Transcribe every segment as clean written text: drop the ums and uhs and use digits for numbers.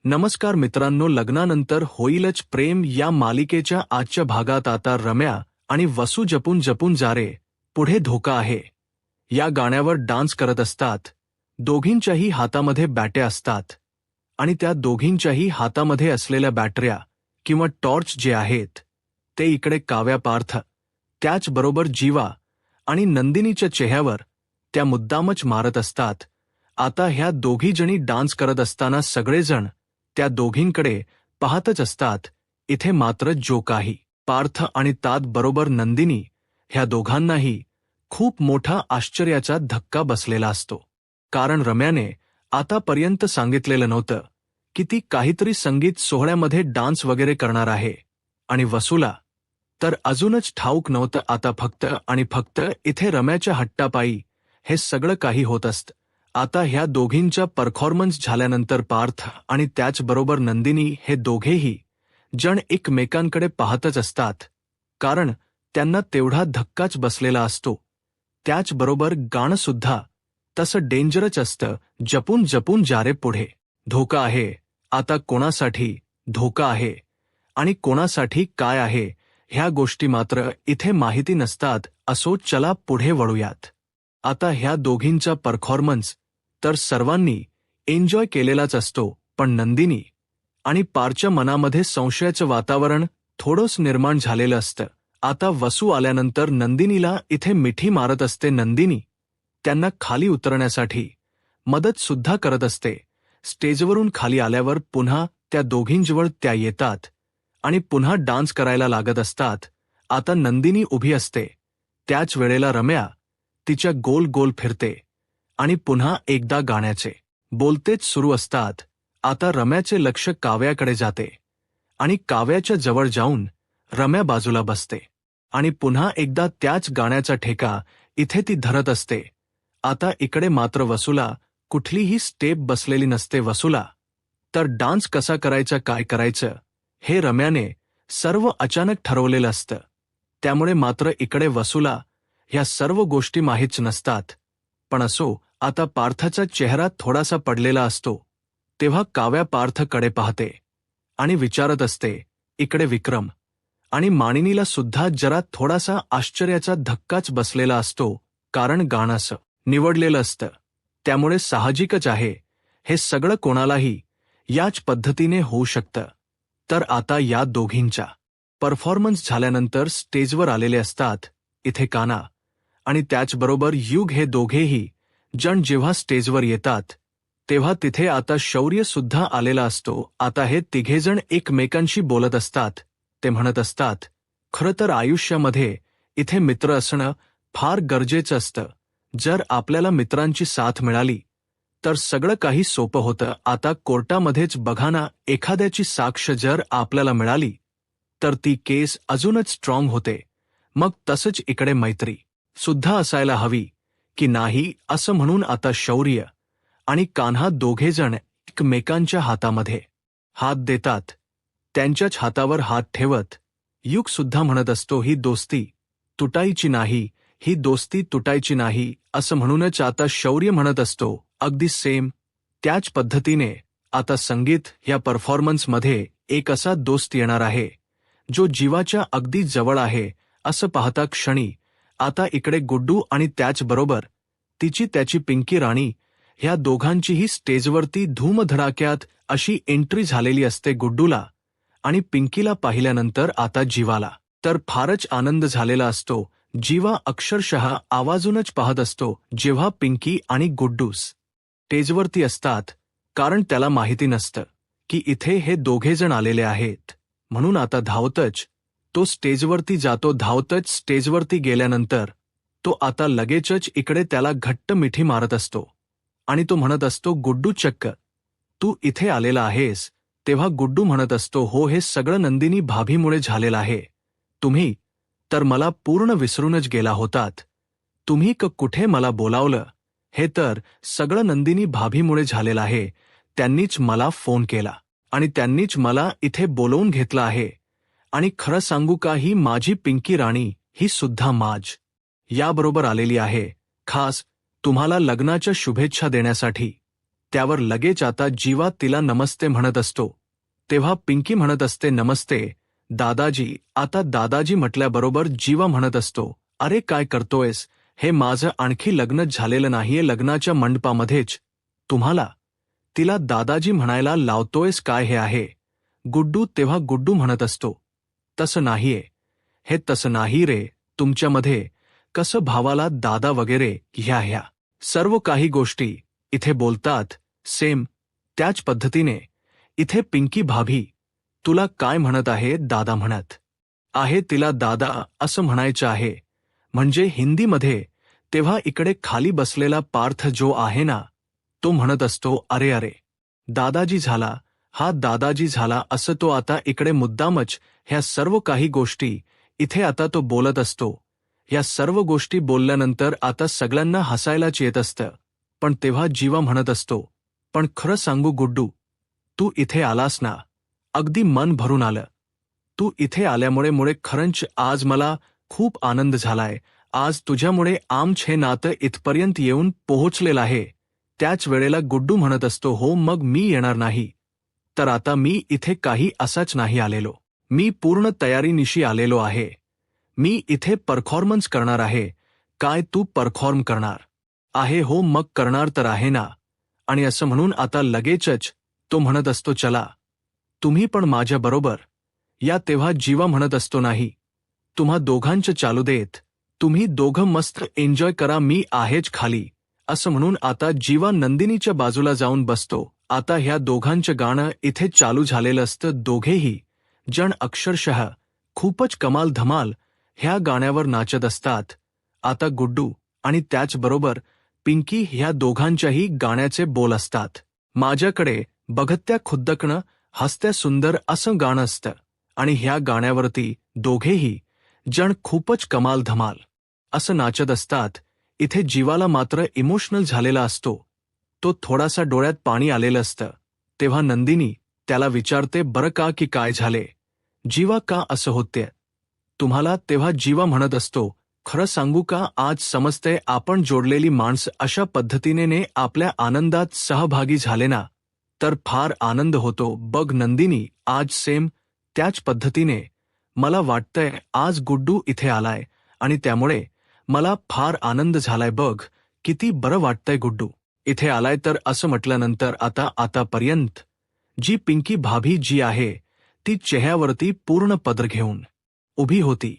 नमस्कार मित्रांनो, लग्नानंतर होईलच प्रेम या मालिकेच्या आजच्या भागात आता रम्या आणि वसू जपून जपून जा रे पुढे धोका आहे या गाण्यावर डान्स करत असतात. दोघींच्याही हातामध्ये बॅट्या असतात आणि त्या दोघींच्याही हातामध्ये असलेल्या बॅटऱ्या किंवा टॉर्च जे आहेत ते इकडे काव्या, पार्थ, त्याचबरोबर जीवा आणि नंदिनीच्या चेहऱ्यावर त्या मुद्दामच मारत असतात. आता ह्या दोघी जणी डान्स करत असताना सगळेजण त्या दोघींकडे पाहतच असतात. इथे मात्र जो काही पार्थ आणि तात बरोबर नंदिनी ह्या दोघांनाही खूप मोठा आश्चर्याचा धक्का बसलेला असतो. कारण रम्याने आतापर्यंत सांगितलेलं नव्हतं की ती काहीतरी संगीत सोहळ्यामध्ये डान्स वगैरे करणार आहे, आणि वसूला तर अजूनच ठाऊक नव्हतं. आता फक्त आणि फक्त इथे रम्याच्या हट्टापायी हे सगळं काही होत असतं. आता ह्या दोघींच्या परफॉर्मन्स झाल्यानंतर पार्थ आणि त्याचबरोबर नंदिनी हे दोघेही जण एकमेकांकडे पाहतच असतात, कारण त्यांना तेवढा धक्काच बसलेला असतो. त्याचबरोबर गाणं सुद्धा तसं डेंजरच असतं. जपून जपून जा रे पुढे धोका आहे. आता कोणासाठी धोका आहे आणि कोणासाठी काय आहे ह्या गोष्टी मात्र इथे माहिती नसतात. असो, चला पुढे वळूयात. आता ह्या दोघींचा परफॉर्मन्स तर सर्वांनी एन्जॉय केलेलाच असतो, पण नंदिनी आणि पारच्या मनामध्ये संशयाचं वातावरण थोडंच निर्माण झालेलं असतं. आता वसू आल्यानंतर नंदिनीला इथे मिठी मारत असते. नंदिनी त्यांना खाली उतरण्यासाठी मदत सुद्धा करत असते. स्टेजवरून खाली आल्यावर पुन्हा त्या दोघींजवळ त्या येतात आणि पुन्हा डान्स करायला लागत असतात. आता नंदिनी उभी असते, त्याच वेळेला रम्या तिच्या गोल गोल फिरते आणि पुन्हा एकदा गाण्याचे बोलतेच सुरू असतात. आता रम्याचे लक्ष काव्याकडे जाते आणि काव्याच्या जवळ जाऊन रम्या बाजूला बसते आणि पुन्हा एकदा त्याच गाण्याचा ठेका इथे ती धरत असते. आता इकडे मात्र वसूला कुठलीही स्टेप बसलेली नसते. वसूला तर डान्स कसा करायचा, काय करायचं हे रम्याने सर्व अचानक ठरवलेलं असतं. त्यामुळे मात्र इकडे वसूला ह्या सर्व गोष्टी माहीत नसतात. पण असो, आता पार्थचा चेहरा थोडासा पडलेला असतो. तेव्हा काव्या पार्थकडे पाहते आणि विचारत असते. इकडे विक्रम आणि मानिनीला सुद्धा जरा थोडासा आश्चर्याचा धक्काच बसलेला असतो, कारण गाणं असं निवडलेलं असतं. त्यामुळे साहजिकच आहे हे सगळं कोणालाही याच पद्धतीने होऊ शकतं. तर आता या दोघींच्या परफॉर्मन्स झाल्यानंतर स्टेजवर आलेले असतात. इथे काना आणि त्याचबरोबर युग हे दोघेही जण जेव्हा स्टेजवर येतात तेव्हा तिथे आता शौर्य सुद्धा आलेला असतो. आता हे तिघेजण एकमेकांशी बोलत असतात. ते म्हणत असतात, खरं तर आयुष्यामध्ये इथे मित्र असणं फार गरजेचं असतं. जर आपल्याला मित्रांची साथ मिळाली तर सगळं काही सोपं होतं. आता कोर्टामध्येच बघा ना, एखाद्याची साक्ष जर आपल्याला मिळाली तर ती केस अजूनच स्ट्रॉंग होते. मग तसंच इकडे मैत्री सुद्धा असायला हवी की नाही, असं म्हणून आता शौर्य आणि कान्हा दोघेजण एकमेकांच्या हातामध्ये हात देतात. त्यांच्याच हातावर हात ठेवत युग सुद्धा म्हणत असतो, ही दोस्ती तुटायची नाही, ही दोस्ती तुटायची नाही, असं म्हणूनच आता शौर्य म्हणत असतो अगदी सेम त्याच पद्धतीने. आता संगीत या परफॉर्मन्समध्ये एक असा दोस्त येणार आहे जो जीवाच्या अगदी जवळ आहे. असं पाहता क्षणी आता इकडे गुड्डू आणि त्याचबरोबर त्याची पिंकी राणी ह्या दोघांचीही स्टेजवरती धूमधडाक्यात अशी एंट्री झालेली असते. गुड्डूला आणि पिंकीला पाहिल्यानंतर आता जीवाला तर फारच आनंद झालेला असतो. जीवा अक्षरशः आवाजूनच पाहत असतो जेव्हा पिंकी आणि गुड्डू स्टेजवरती असतात, कारण त्याला माहिती नसतं की इथे हे दोघेजण आलेले आहेत. म्हणून आता धावतच तो स्टेजवरती जातो. धावतच स्टेजवरती गेल्यानंतर तो आता लगेचच इकडे त्याला घट्ट मिठी मारत असतो आणि तो म्हणत असतो, गुड्डू चक्क तू इथे आलेला आहेस. तेव्हा गुड्डू म्हणत असतो, हो, हे सगळं नंदिनी भाभीमुळे झालेलं आहे. तुम्ही तर मला पूर्ण विसरूनच गेला होतात. तुम्ही कुठे मला बोलावलं, हे तर सगळं नंदिनी भाभीमुळे झालेलं आहे. त्यांनीच मला फोन केला आणि त्यांनीच मला इथे बोलवून घेतलं आहे. आणि खरं सांगू का, ही माझी पिंकी राणी ही सुद्धा याबरोबर आलेली आहे, खास तुम्हाला लग्नाच्या शुभेच्छा देण्यासाठी. त्यावर लगेच आता जीवा तिला नमस्ते म्हणत असतो. तेव्हा पिंकी म्हणत असते, नमस्ते दादाजी. आता दादाजी म्हटल्याबरोबर जीवा म्हणत असतो, अरे काय करतोयस, हे माझं आणखी लग्नच झालेलं नाहीये, लग्नाच्या मंडपामध्येच तुम्हाला तिला दादाजी म्हणायला लावतोयस काय हे आहे. गुड्डू तेव्हा गुड्डू म्हणत असतो, तसं नाहीये, हे तसं नाही रे, तुमच्यामध्ये कसं भावाला दादा वगैरे ह्या सर्व काही गोष्टी इथे बोलतात सेम त्याच पद्धतीने इथे पिंकी भाभी तुला काय म्हणत आहे, दादा म्हणत आहे, तिला दादा असं म्हणायचं आहे. म्हणजे हिंदीमध्ये. तेव्हा इकडे खाली बसलेला पार्थ जो आहे ना, तो म्हणत असतो, अरे अरे दादाजी झाला, हा दादाजी झाला, असं तो आता इकडे मुद्दामच ह्या सर्व काही गोष्टी इथे आता तो बोलत असतो. या सर्व गोष्टी बोलल्यानंतर आता सगळ्यांना हसायलाच येत असतं. पण तेव्हा जीवा म्हणत असतो, पण खरं सांगू गुड्डू, तू इथे आलास ना, अगदी मन भरून आलं. तू इथे आल्यामुळे खरंच आज मला खूप आनंद झालाय. आज तुझ्यामुळे आमचं हे नातं इथपर्यंत येऊन पोहोचलेलं आहे. त्याच वेळेला गुड्डू म्हणत असतो, हो मग मी येणार नाही तर आता मी इथे काही असाच नाही आलेलो. मी पूर्ण तयारीनिशी आलेलो आहे. मी इथे परफॉर्मन्स करणार आहे. काय तू परफॉर्म करणार आहे? हो मग करणार तर आहे ना. आणि असं म्हणून आता लगेचच तो म्हणत असतो, चला तुम्ही पण माझ्या बरोबर या. तेव्हा जीवा म्हणत असतो, नाही, तुम्हा दोघांचं चालू देत, तुम्ही दोघं मस्त एन्जॉय करा, मी आहेच खाली. असं म्हणून आता जीवा नंदिनीच्या बाजूला जाऊन बसतो. आता ह्या दोघांचं गाणं इथे चालू झालेलं असतं. दोघेही जण अक्षरशः खूपच कमाल धमाल ह्या गाण्यावर नाचत असतात. आता गुड्डू आणि त्याचबरोबर पिंकी ह्या दोघांच्याही गाण्याचे बोल असतात. माझ्याकडे बघत्या खुद्दकणं हसत्या सुंदर असं गाणं असतं आणि ह्या गाण्यावरती दोघेही जण खूपच कमाल धमाल असं नाचत असतात. इथे जीवाला मात्र इमोशनल झालेला असतो. तो थोडासा डोळ्यात पाणी आलेलं असतं. तेव्हा नंदिनी त्याला विचारते, बरं का की काय झाले जीवा, का असं होते तुम्हाला? तेव्हा जीवा म्हणत असतो, खरं सांगू का, आज समजते आपण जोडलेली माणसं अशा पद्धतीने आपल्या आनंदात सहभागी झाले ना तर फार आनंद होतो. बघ नंदिनी, आज सेम त्याच पद्धतीने मला वाटतंय आज गुड्डू इथे आलाय आणि त्यामुळे मला फार आनंद झालाय. बघ किती बरं वाटतंय गुड्डू इथे आलाय. तर असं म्हटल्यानंतर आतापर्यंत जी पिंकी भाभी जी आहे ती चेहऱ्यावरती पूर्ण पदर घेऊन उभी होती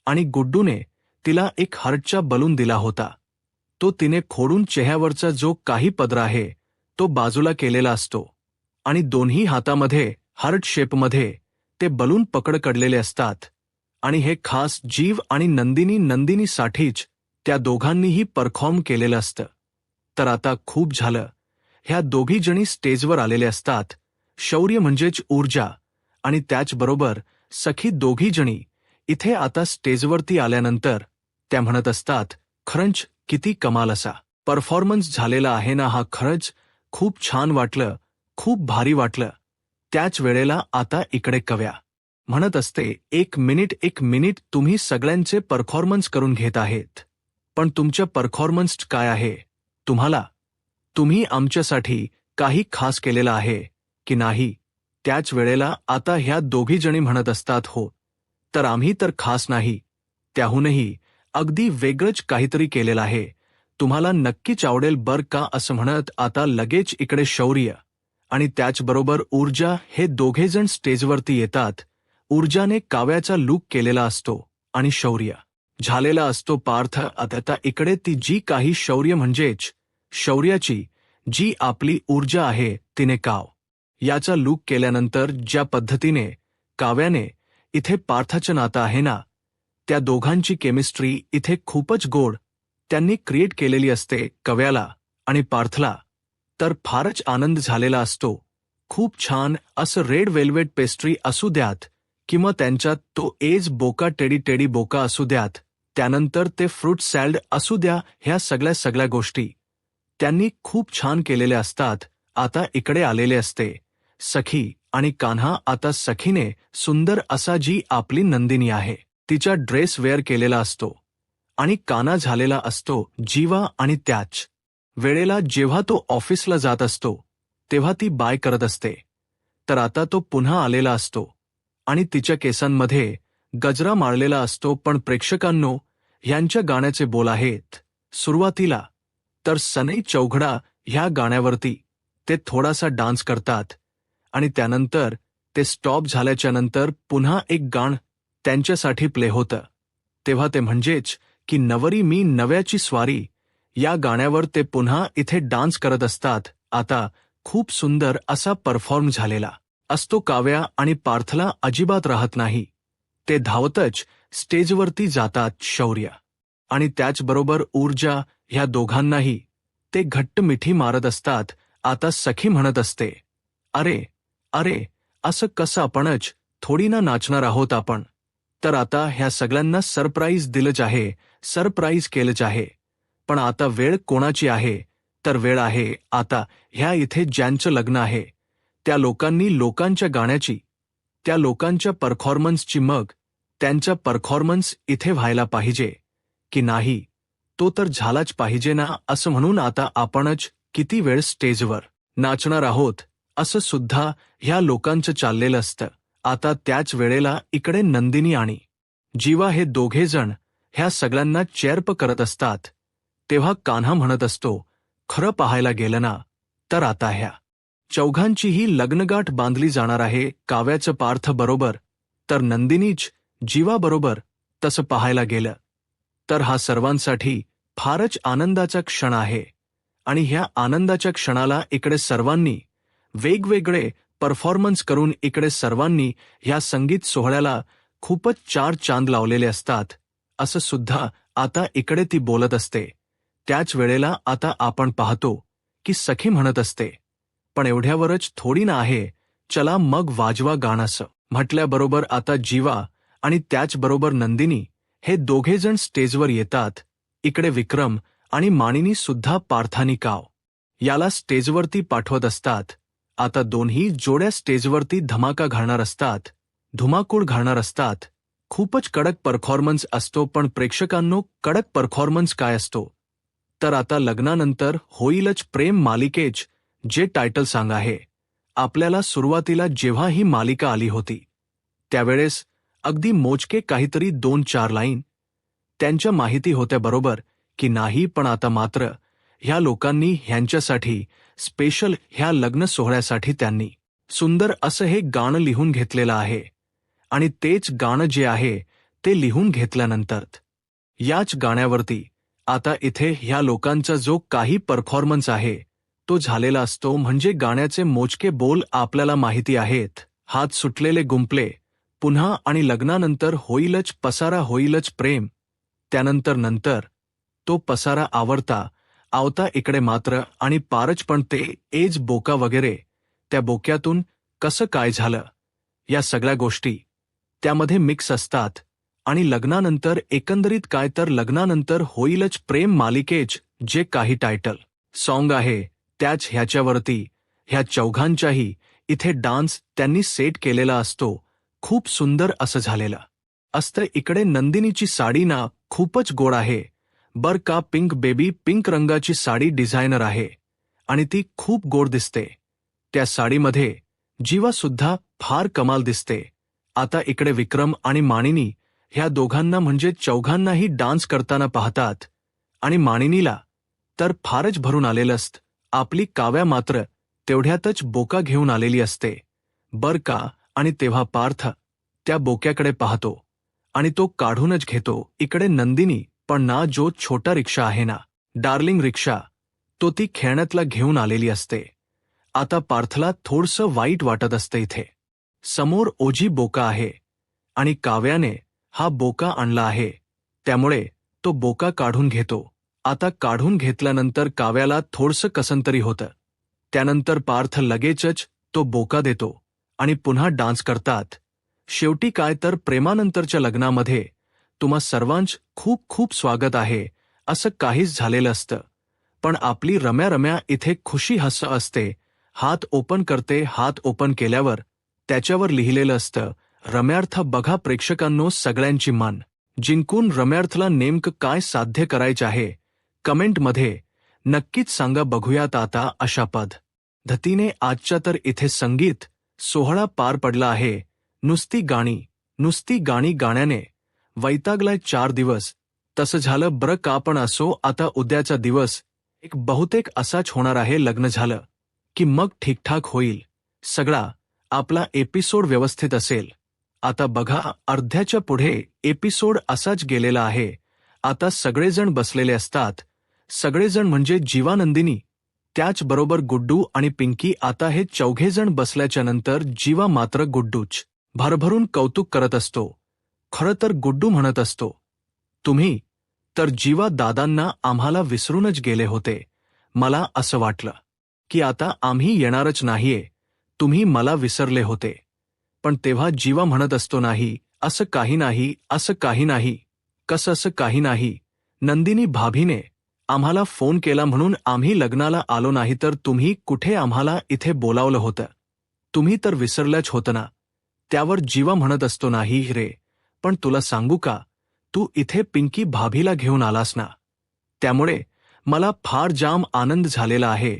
आणि गुड्डूने तिला एक हार्टचा बलून दिला होता. तो तिने खोडून चेहऱ्यावरचा जो काही पदर आहे तो बाजूला केलेला असतो आणि दोन्ही हातामध्ये हार्ट शेपमध्ये ते बलून पकडलेले असतात. आणि हे खास जीव आणि नंदिनीसाठीच त्या दोघांनीही परफॉर्म केलेलं असतं. तर आता खूप झालं, ह्या दोघी जणी स्टेजवर आलेले असतात. शौर्य म्हणजेच ऊर्जा आणि त्याचबरोबर सखी दोघी जणी इथे आता स्टेजवरती आल्यानंतर त्या म्हणत असतात, खरंच किती कमाल असा परफॉर्मन्स झालेला आहे ना हा, खरंच खूप छान वाटलं, खूप भारी वाटलं. त्याच वेळेला आता इकडे कव्या म्हणत असते, एक मिनिट तुम्ही सगळ्यांचे परफॉर्मन्स करून घेत आहेत, पण तुमच्या परफॉर्मन्स काय आहे? तुम्ही आमच्यासाठी काही खास केलेलं आहे की नाही? त्याच वेळेला आता ह्या दोघी जणी म्हणत असतात, हो तर आम्ही तर खास नाही, त्याहूनही अगदी वेगळंच काहीतरी केलेलं आहे, तुम्हाला नक्कीच आवडेल बर का. असं म्हणत आता लगेच इकडे शौर्य आणि त्याचबरोबर ऊर्जा हे दोघेजण स्टेजवरती येतात. ऊर्जाने काव्याचा लूक केलेला असतो आणि शौर्य झालेला असतो पार्थ. आता इकडे ती जी काही शौर्य म्हणजेच शौर्याची जी आपली ऊर्जा आहे तिने काव याचा लूक केल्यानंतर ज्या पद्धतीने काव्याने इथे पार्थाचं नातं आहे ना, त्या दोघांची केमिस्ट्री इथे खूपच गोड त्यांनी क्रिएट केलेली असते काव्याला आणि पार्थला. तर फारच आनंद झालेला असतो. खूप छान असं रेड वेल्वेट पेस्ट्री असू द्यात किंवा त्यांच्यात तो एज बोका टेडी बोका असू द्यात, त्यानंतर ते फ्रूट सॅलड असू द्या, ह्या सगळ्या गोष्टी त्यांनी खूप छान केलेल्या असतात. आता इकडे आलेले असते सखी आणि कान्हा. आता सखीने सुंदर असा जी आपली नंदिनी आहे तिचा ड्रेस वेअर केलेला असतो आणि काना झालेला असतो जीवा आणि त्याच वेळेला जेव्हा तो ऑफिसला जात असतो तेव्हा ती बाय करत असते, तर आता तो पुन्हा आलेला असतो आणि तिच्या केसांमध्ये गजरा मारलेला असतो. पण प्रेक्षकांनो, ह्यांच्या गाण्याचे बोल आहेत. सुरुवातीला तर सनई चौघडा ह्या गाण्यावरती ते थोडासा डान्स करतात आणि त्यानंतर ते स्टॉप झाल्याच्या नंतर पुन्हा एक गाणं त्यांच्यासाठी प्ले होतं. तेव्हा ते म्हणजेच की नवरी मी नव्याची स्वारी या गाण्यावर ते पुन्हा इथे डान्स करत असतात. आता खूप सुंदर असा परफॉर्म झालेला असतो. काव्या आणि पार्थला अजिबात राहत नाही. ते धावतच स्टेजवरती जातात. शौर्य आणि त्याचबरोबर ऊर्जा ह्या दोघांनाही ते घट्ट मिठी मारत असतात. आता सखी म्हणत असते, अरे अरे, असं कसं आपणच थोडी ना नाचणार आहोत आपण. तर आता ह्या सगळ्यांना सरप्राईज दिलंच आहे, सरप्राईज केलंच आहे. पण आता वेळ कोणाची आहे? तर वेळ आहे आता ह्या इथे ज्यांचं लग्न आहे त्या लोकांनी लोकांच्या गाण्याची, त्या लोकांच्या परफॉर्मन्सची. मग त्यांचा परफॉर्मन्स इथे व्हायला पाहिजे की नाही? तो तर झालाच पाहिजे ना. असं म्हणून आता आपणच किती वेळ स्टेजवर नाचणार आहोत असं सुद्धा ह्या लोकांचं चाललेलं असतं. आता त्याच वेळेला इकडे नंदिनी आणि जीवा हे दोघेजण ह्या सगळ्यांना चेअरप करत असतात. तेव्हा कान्हा म्हणत असतो, खरं पाहायला गेलं ना तर आता ह्या चौघांचीही लग्नगाठ बांधली जाणार आहे. काव्याचं पार्थ बरोबर तर नंदिनीच जीवाबरोबर. तसं पाहायला गेलं तर हा सर्वांसाठी फारच आनंदाचा क्षण आहे आणि ह्या आनंदाच्या क्षणाला इकडे सर्वांनी वेगवेगळे परफॉर्मन्स करून इकडे सर्वांनी ह्या संगीत सोहळ्याला खूपच चार चांद लावलेले असतात. असं सुद्धा आता इकडे ती बोलत असते. त्याच वेळेला आता आपण पाहतो की सखी म्हणत असते, पण एवढ्यावरच थोडी ना आहे, चला मग वाजवा गाणंसं म्हटल्याबरोबर आता जीवा आणि त्याचबरोबर नंदिनी हे दोघेजण स्टेजवर येतात. इकडे विक्रम आणि मानिनी सुद्धा पार्थानी काव याला स्टेजवरती पाठवत असतात. आता दोन्ही जोड्या स्टेजवरती धमाका घालणार असतात, धुमाकूळ घालणार असतात. खूपच कडक परफॉर्मन्स असतो. पण प्रेक्षकांनो, कडक परफॉर्मन्स काय असतो? तर आता लग्नानंतर होईलच प्रेम मालिकेच जे टायटल सॉन्ग आहे. आपल्याला सुरुवातीला जेव्हा ही मालिका आली होती त्यावेळेस अगदी मोजके काहीतरी 2-4 लाईन त्यांच्या माहिती होत्या बरोबर की नाही. पण आता मात्र ह्या लोकांनी ह्यांच्यासाठी स्पेशल ह्या लग्न सोहळ्यासाठी त्यांनी सुंदर असं हे गाणं लिहून घेतलेलं आहे आणि तेच गाणं जे आहे ते लिहून घेतल्यानंतर याच गाण्यावरती आता इथे ह्या लोकांचा जो काही परफॉर्मन्स आहे तो झालेला असतो. म्हणजे गाण्याचे मोजके बोल आपल्याला माहिती आहेत. हात सुटलेले गुंपले पुन्हा आणि लग्नानंतर होईलच पसारा, होईलच प्रेम. त्यानंतर तो पसारा आवता इकडे मात्र आणि पारच. पण ते एज बोका वगैरे त्या बोक्यातून कसं काय झालं या सगळ्या गोष्टी त्यामध्ये मिक्स असतात. आणि लग्नानंतर एकंदरीत काय, तर लग्नानंतर होईलच प्रेम मालिकेच जे काही टायटल सॉन्ग आहे त्याच ह्याच्यावरती ह्या चौघांच्याही इथे डान्स त्यांनी सेट केलेला असतो. खूप सुंदर असं झालेलं असतं. इकडे नंदिनीची साडी ना खूपच गोड आहे बर का. पिंक बेबी पिंक रंगाची साडी डिझायनर आहे आणि ती खूप गोड दिसते. त्या साडीमध्ये जीवा सुद्धा फार कमाल दिसते. आता इकडे विक्रम आणि मानिनी ह्या दोघांना म्हणजे चौघांनाही डान्स करताना पाहतात आणि मानिनीला तर फारच भरून आलेलं असतं. आपली काव्या मात्र तेवढ्यातच बोका घेऊन आलेली असते बर का. आणि तेव्हा पार्थ त्या बोक्याकडे पाहतो आणि तो काढूनच घेतो. इकडे नंदिनी पण ना जो छोटा रिक्षा आहे ना, डार्लिंग रिक्षा, तो ती खेळण्यातला घेऊन आलेली असते. आता पार्थला थोडंसं वाईट वाटत असते. इथे समोर ओझी बोका आहे आणि काव्याने हा बोका आणला आहे त्यामुळे तो बोका काढून घेतो. आता काढून घेतल्यानंतर काव्याला थोडंसं कसंतरी होतं. त्यानंतर पार्थ लगेचच तो बोका देतो आणि पुन्हा डान्स करतात. शेवटी काय, तर प्रेमानंतरच्या लग्नामध्ये तुम्हा सर्वांच खूप खूप स्वागत आहे असं काहीच झालेलं असतं. पण आपली रम्या इथे खुशी हसं असते. हात ओपन करते. हात ओपन केल्यावर त्याच्यावर लिहिलेलं असतं रम्यार्थ. बघा प्रेक्षकांनो, सगळ्यांची मन जिंकून रम्यार्थला नेमकं काय साध्य करायचं आहे कमेंटमध्ये नक्कीच सांगा बघूयात आता अशा पद्धतीने आजच्या तर इथे संगीत सोहळा पार पडला आहे. नुसती गाणी गाण्याने वैतागलाय 4 दिवस. तसं झालं बरं का, पण असो आता उद्याचा दिवस एक बहुतेक असाच होणार आहे. लग्न झालं की मग ठीकठाक होईल सगळा, आपला एपिसोड व्यवस्थित असेल. आता बघा अर्ध्याच्या पुढे एपिसोड असाच गेलेला आहे. आता सगळेजण बसलेले असतात. सगळेजण म्हणजे जीवा, नंदिनी, त्याचबरोबर गुड्डू आणि पिंकी. आता हे चौघेजण बसल्याच्या नंतर जीवा मात्र गुड्डूच भरभरून कौतुक करत असतो. खरं तर गुड्डू म्हणत असतो, तुम्ही तर जीवा दादांना आम्हाला विसरूनच गेले होते. मला असं वाटलं की आता आम्ही येणारच नाहीये, तुम्ही मला विसरले होते. पण तेव्हा जीवा म्हणत असतो, नाही, असं काही नाही, असं काही नाही. कसं असं काही नाही? नंदिनी भाभीने आम्हाला फोन केला म्हणून आम्ही लग्नाला आलो नाही, तर तुम्ही कुठे आम्हाला इथे बोलावलं होतं? तुम्ही तर विसरल्याच होतं ना. त्यावर जीवा म्हणत असतो, नाही रे, पण तुला सांगू का, तू इथे पिंकी भाभीला घेऊन आलास ना, त्यामुळे मला फार जाम आनंद झालेला आहे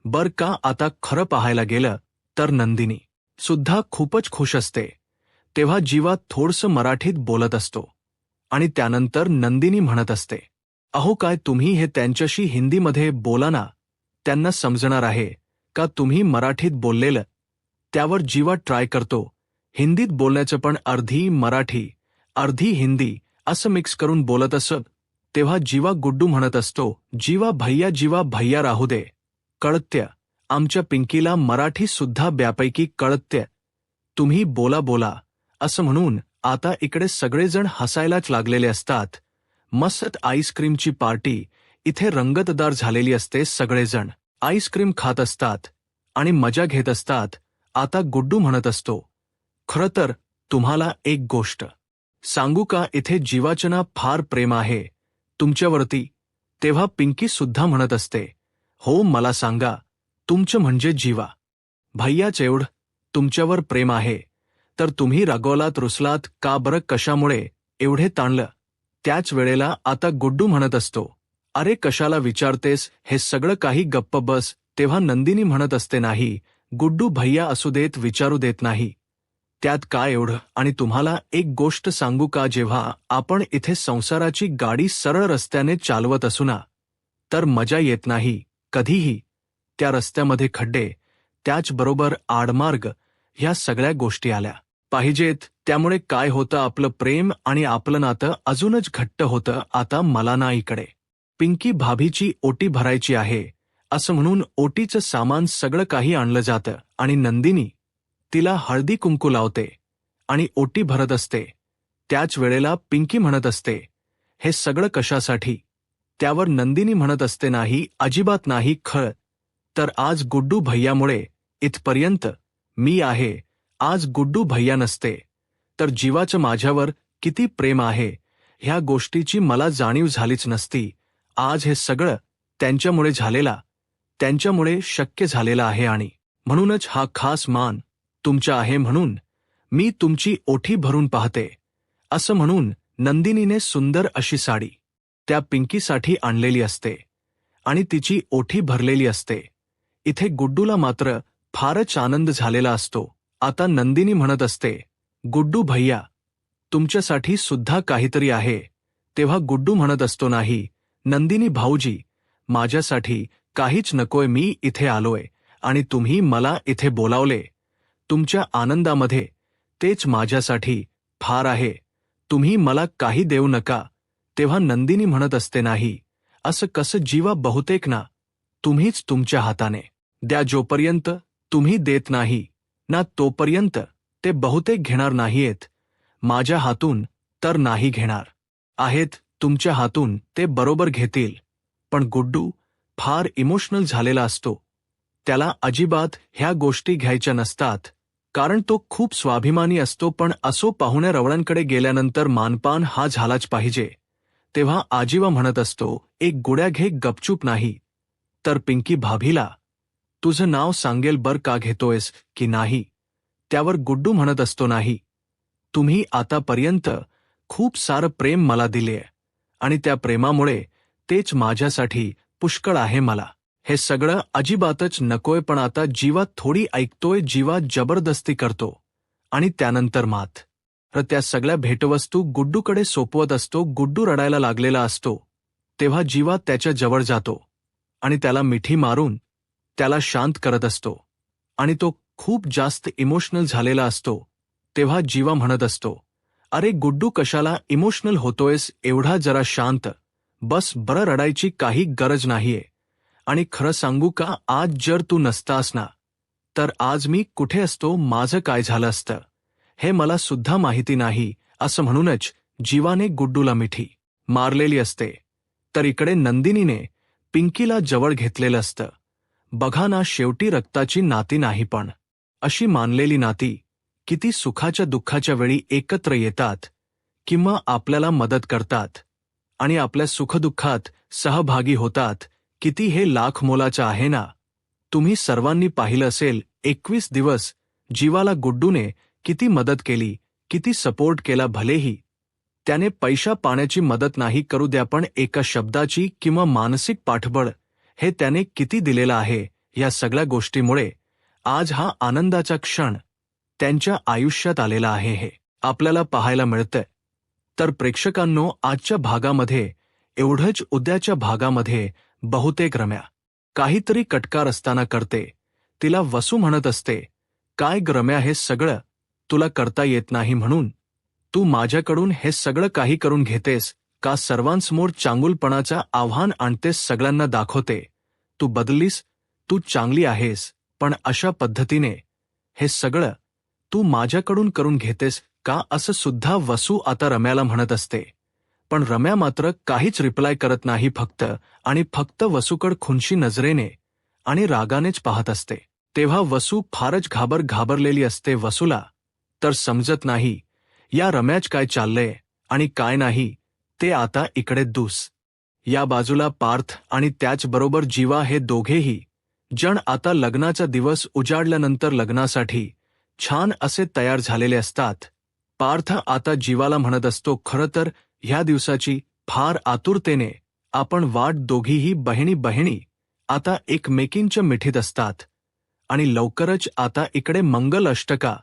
बर का. आता खरं पाहायला गेलं तर नंदिनी सुद्धा खूपच खुश असते. तेव्हा जीवा थोडंसं मराठीत बोलत असतो आणि त्यानंतर नंदिनी म्हणत असते, अहो काय तुम्ही हे त्यांच्याशी हिंदीमध्ये बोला ना, त्यांना समजणार आहे का तुम्ही मराठीत बोललेलं. त्यावर जीवा ट्राय करतो हिंदीत बोलण्याचं, पण अर्धी मराठी अर्धी हिंदी असं मिक्स करून बोलत असत. तेव्हा जीवा गुड्डू म्हणत असतो, जीवा भैया राहू दे, कळत्य, आमच्या पिंकीला मराठी सुद्धा ब्यापैकी कळत्य, तुम्ही बोला असं म्हणून आता इकडे सगळेजण हसायलाच लागलेले असतात. मस्त आईस्क्रीमची पार्टी इथे रंगतदार झालेली असते. सगळेजण आईस्क्रीम खात असतात आणि मजा घेत असतात. आता गुड्डू म्हणत असतो, खरं तर तुम्हाला एक गोष्ट सांगू का, इथे जीवाचं ना फार प्रेम आहे तुमच्यावरती. तेव्हा पिंकी सुद्धा म्हणत असते, हो मला सांगा, तुमचं म्हणजे जीवा भैयाच एवढं तुमच्यावर प्रेम आहे, तर तुम्ही रागवलात, रुसलात का बरं, कशामुळे एवढे ताणलं? त्याच वेळेला आता गुड्डू म्हणत असतो, अरे कशाला विचारतेस, हे सगळं काही गप्प बस. तेव्हा नंदिनी म्हणत असते, नाही गुड्डू भैया असू देत, विचारू देत नाही, त्यात काय एवढं. आणि तुम्हाला एक गोष्ट सांगू का, जेव्हा आपण इथे संसाराची गाडी सरळ रस्त्याने चालवत असू ना, तर मजा येत नाही कधीही. त्या रस्त्यामध्ये खड्डे, त्याचबरोबर आडमार्ग, ह्या सगळ्या गोष्टी आल्या पाहिजेत. त्यामुळे काय होतं, आपलं प्रेम आणि आपलं नातं अजूनच घट्ट होतं. आता मला ना इकडे पिंकी भाभीची ओटी भरायची आहे असं म्हणून ओटीचं सामान सगळं काही आणलं जातं आणि नंदिनी तिला हळदी कुंकू लावते आणि ओटी भरत असते. त्याच वेळेला पिंकी म्हणत असते, हे सगळं कशासाठी? त्यावर नंदिनी म्हणत असते, नाही अजिबात नाही, खरं तर आज गुड्डू भैयामुळे इथपर्यंत मी आहे. आज गुड्डू भैया नसते तर जीवाचं माझ्यावर किती प्रेम आहे ह्या गोष्टीची मला जाणीव झालीच नसती. आज हे सगळं त्यांच्यामुळे त्यांच्यामुळे शक्य झालेलं आहे आणि म्हणूनच हा खास मान तुमचा आहे, म्हणून मी तुमची ओठी भरून पाहते. असं म्हणून नंदिनीने सुंदर अशी साडी त्या पिंकीसाठी आणलेली असते आणि तिची ओठी भरलेली असते. इथे गुड्डूला मात्र फारच आनंद झालेला असतो. आता नंदिनी म्हणत असते, गुड्डू भैया तुमच्यासाठी सुद्धा काहीतरी आहे. तेव्हा गुड्डू म्हणत असतो, नाही नंदिनी भाऊजी, माझ्यासाठी काहीच नकोय, मी इथे आलोय आणि तुम्ही मला इथे बोलावले तुमच्या आनंदामध्ये, तेच माझ्यासाठी फार आहे, तुम्ही मला काही देऊ नका. तेव्हा नंदिनी म्हणत असते, नाही असं कसं जीवा, बहुतेक ना तुम्हीच तुमच्या हाताने द्या, जोपर्यंत तुम्ही देत नाही ना तोपर्यंत ते बहुतेक घेणार नाहीयेत. माझ्या हातून तर नाही घेणार आहेत, तुमच्या हातून ते बरोबर घेतील. पण गुड्डू फार इमोशनल झालेला असतो. त्याला अजिबात ह्या गोष्टी घ्यायच्या नसतात, कारण तो खूप स्वाभिमानी असतो. पण असो, पाहुण्या रवळांकडे गेल्यानंतर मानपान हा झालाच पाहिजे. तेव्हा आजीवा म्हणत असतो, एक गोळ्या घे गपचूप, नाही तर पिंकी भाभीला तुझं नाव सांगेल बर का, घेतोयस की नाही? त्यावर गुड्डू म्हणत असतो, नाही, तुम्ही आतापर्यंत खूप सारं प्रेम मला दिलेय आणि त्या प्रेमामुळे तेच माझ्यासाठी पुष्कळ आहे मला. हे सगळं अजिबातच नकोय, पण आता जीवा थोडी ऐकतोय, जीवा जबरदस्ती करतो. आणि त्यानंतर त्या सगळ्या भेटवस्तू गुड्डूकडे सोपवत असतो. गुड्डू रडायला लागलेला असतो तेव्हा जीवा त्याच्या जवळ जातो आणि त्याला मिठी मारून त्याला शांत करत असतो. आणि तो खूप जास्त इमोशनल झालेला असतो तेव्हा जीवा म्हणत असतो, अरे गुड्डू, कशाला इमोशनल होतोयस, एवढा जरा शांत बस, बरं, रडायची काही गरज नाहीये. आणि खरं सांगू का, आज जर तू नसतास ना, तर आज मी कुठे असतो, माझं काय झालं असतं हे मला सुद्धा माहिती नाही. असं म्हणूनच जीवाने गुड्डूला मिठी मारलेली असते. तर इकडे नंदिनीने पिंकीला जवळ घेतलेलं असतं. बघा ना, शेवटी रक्ताची नाती नाही, पण अशी मानलेली नाती किती सुखाच्या दुःखाच्या वेळी एकत्र येतात किंवा आपल्याला मदत करतात आणि आपल्या सुखदुःखात सहभागी होतात. किती हे लाख मोलाचं आहे ना. तुम्ही सर्वांनी पाहिलं असेल, 21 दिवस जीवाला गुड्डूने किती मदत केली, किती सपोर्ट केला. भलेही त्याने पैशा पाण्याची मदत नाही करू द्या, पण एका शब्दाची किंवा मानसिक पाठबळ हे त्याने किती दिलेलं आहे. या सगळ्या गोष्टीमुळे आज हा आनंदाचा क्षण त्यांच्या आयुष्यात आलेला आहे, हे आपल्याला पाहायला मिळतंय. तर प्रेक्षकांनो, आजच्या भागामध्ये एवढंच. उद्याच्या भागामध्ये बहुतेक रम्या काहीतरी कटकार असताना करते. तिला वसू म्हणत असते, काय ग रम्या, हे सगळं तुला करता येत नाही म्हणून तू माझ्याकडून हे सगळं काही करून घेतेस का? सर्वांसमोर चांगुलपणाचं आव्हान आणतेस, सगळ्यांना दाखवते तू बदललीस, तू चांगली आहेस, पण अशा पद्धतीने हे सगळं तू माझ्याकडून करून घेतेस का? असं सुद्धा वसू आता रम्याला म्हणत असते. पण रम्या मात्र काहीच रिप्लाय करत नाही, फक्त वसूकड खुनशी नजरेने आणि रागानेच पाहत असते. तेव्हा वसू फारच घाबरलेली असते. वसूला तर समजत नाही या रम्याच काय चाललंय आणि काय नाही ते. आता इकडे या बाजूला पार्थ आणि त्याचबरोबर जीवा हे दोघेही जण आता लग्नाचा दिवस उजाडल्यानंतर लग्नासाठी छान असे तयार झालेले असतात. पार्थ आता जीवाला म्हणत असतो, खरं तर ह्या दिवसाची फार आतुरतेने आपण वाट दोघीही बहिणी आता एकमेकींच्या मिठीत असतात आणि लवकरच आता इकडे मंगल अष्टका,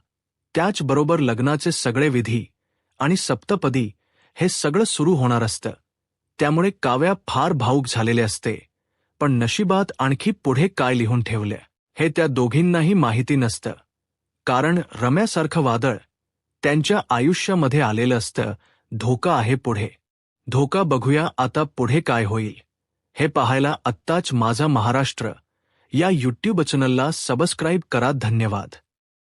त्याचबरोबर लग्नाचे सगळे विधी आणि सप्तपदी हे सगळं सुरू होणार असतं. त्यामुळे काव्या फार भावूक झालेले असते. पण नशिबात आणखी पुढे काय लिहून ठेवलं हे त्या दोघींनाही माहिती नसतं. कारण रम्यासारखं वादळ त्यांच्या आयुष्यामध्ये आलेलं असतं. धोका आहे पुढे. धोका बघूया आता पुढे काय होईल हे पाहायला आत्ताच माझा महाराष्ट्र या यूट्यूब चॅनलला सबस्क्राईब करा. धन्यवाद.